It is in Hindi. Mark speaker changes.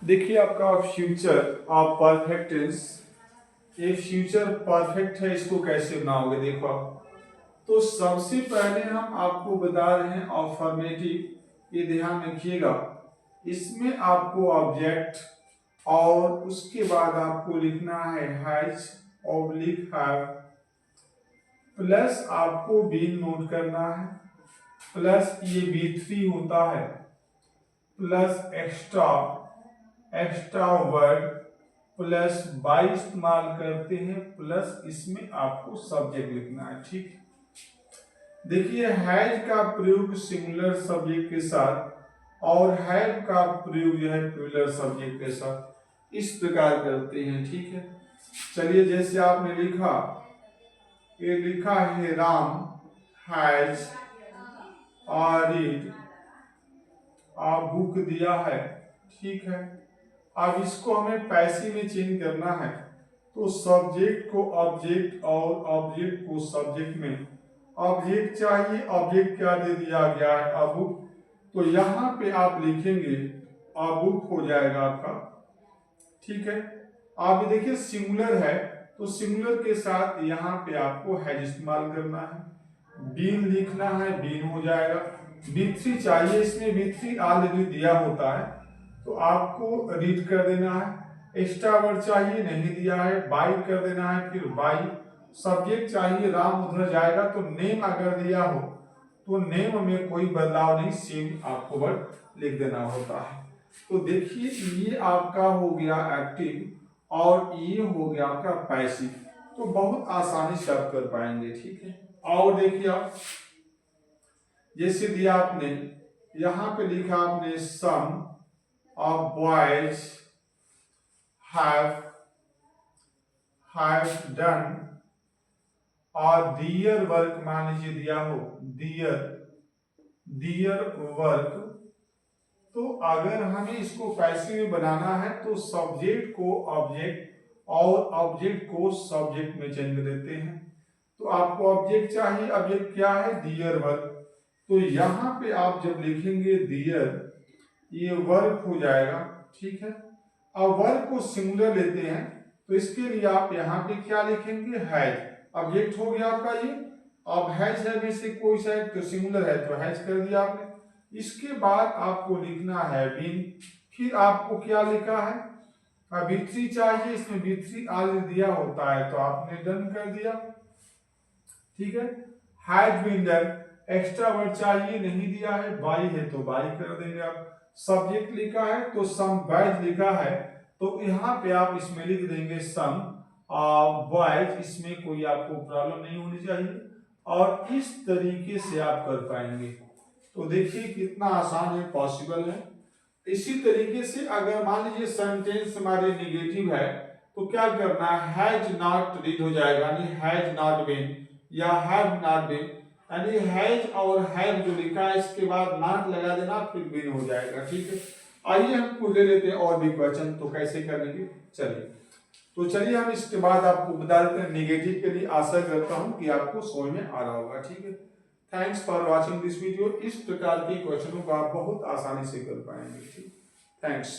Speaker 1: देखिए आपका फ्यूचर आप परफेक्ट टेंस, ये फ्यूचर परफेक्ट है, इसको कैसे बनाओगे देखो आप। तो सबसे पहले हम आपको बता रहे हैं अफर्मेटिव, ये ध्यान रखिएगा। इसमें आपको ऑब्जेक्ट और उसके बाद आपको लिखना है हैज ऑब्लिक हैव, प्लस आपको बीन नोट करना है, प्लस ये बी3 होता है, plus extra extra word, plus by इस्तेमाल करते हैं, प्लस इसमें आपको सब्जेक्ट लिखना है। ठीक, देखिए हैज का प्रयोग सिंगुलर सब्जेक्ट के साथ और हैव का प्रयोग जो है प्लूरल सब्जेक्ट के साथ इस प्रकार करते हैं। ठीक है, चलिए जैसे आपने लिखा, ये लिखा है Ram has read a book दिया है। ठीक है, अब इसको हमें पैसिव में चेंज करना है, तो सब्जेक्ट को ऑब्जेक्ट और ऑब्जेक्ट को सब्जेक्ट में। ऑब्जेक्ट चाहिए, ऑब्जेक्ट क्या दे दिया गया है अबुक, तो यहाँ पे आप लिखेंगे अबुक हो जाएगा आपका। ठीक है, आप ये देखिए सिंगुलर है, तो सिंगुलर के साथ यहाँ पे आपको हैज इस्तेमाल करना है, बीन लिखना है, बीन हो जाएगा। बी3 चाहिए, इसमें बी3 ऑलरेडी दिया होता है, तो आपको रीड कर देना है। एक्स्ट्रा वर्ड चाहिए, नहीं दिया है, बाई कर देना है, फिर बाई। सब्जेक्ट चाहिए राम, उधर जाएगा, तो नेम अगर दिया हो तो नेम में कोई बदलाव नहीं, सेम आपको वर्ड लिख देना होता है। तो देखिए ये आपका हो गया एक्टिव और ये हो गया आपका पैसिव, तो बहुत आसानी से आप कर पाएंगे। ठीक है, और देखिए आप जैसे दिया आपने, यहां पे लिखा आपने सम ऑफ बॉयज हैव डन और दियर वर्क, मान लीजिए दिया हो दियर वर्क, तो अगर हमें इसको पैसिव में बनाना है तो सब्जेक्ट को ऑब्जेक्ट और ऑब्जेक्ट को सब्जेक्ट में चेंज कर देते हैं। तो आपको ऑब्जेक्ट चाहिए, ऑब्जेक्ट क्या है दियर वर्क, तो यहाँ पे आप जब लिखेंगे दियर, ये वर्क हो जाएगा। ठीक है, अब वर्क को सिंगुलर लेते हैं, तो इसके लिए आप यहाँ पे क्या लिखेंगे हैज, ऑब्जेक्ट हो गया आपका ये। अब हैज है में से कोई सा तो सिंगुलर है तो हैज कर दिया आपने। इसके बाद आपको लिखना है बीन, फिर आपको क्या लिखा है, बी3 चाहिए, इसमें बी3 ऑलरेडी दिया होता है तो आपने डन कर दिया। ठीक है, has been done, extra word चाहिए, नहीं दिया है, बाई है तो बाई कर देंगे आप। सब्जेक्ट लिखा है तो सम बॉयज लिखा है, तो यहाँ पे आप इसमें लिख देंगे सम बॉयज, इसमें कोई आपको प्रॉब्लम नहीं होनी चाहिए, और इस तरीके से आप कर पाएंगे। तो देखिए कितना आसान है, पॉसिबल है। इसी तरीके से अगर मान लीजिए सेंटेंस हमारे निगेटिव है, तो क्या करना है, हैज नॉट रीड हो जाएगा, यानी हैज नॉट बीन या हैव नॉट बीन, यानी हैज और हैव जो लिखा है इसके बाद नॉट लगा देना, फिर बीन हो जाएगा। ठीक है, आइए हम कुछ ले लेते हैं और भी क्वेश्चन, तो कैसे करेंगे चलिए हम इसके बाद आपको बता देते हैं निगेटिव के लिए। आशा करता हूं कि आपको समझ में आ रहा होगा। ठीक है, thanks for watching this video. इस प्रकार के क्वेश्चनों को आप बहुत आसानी से कर पाएंगे। थैंक्स।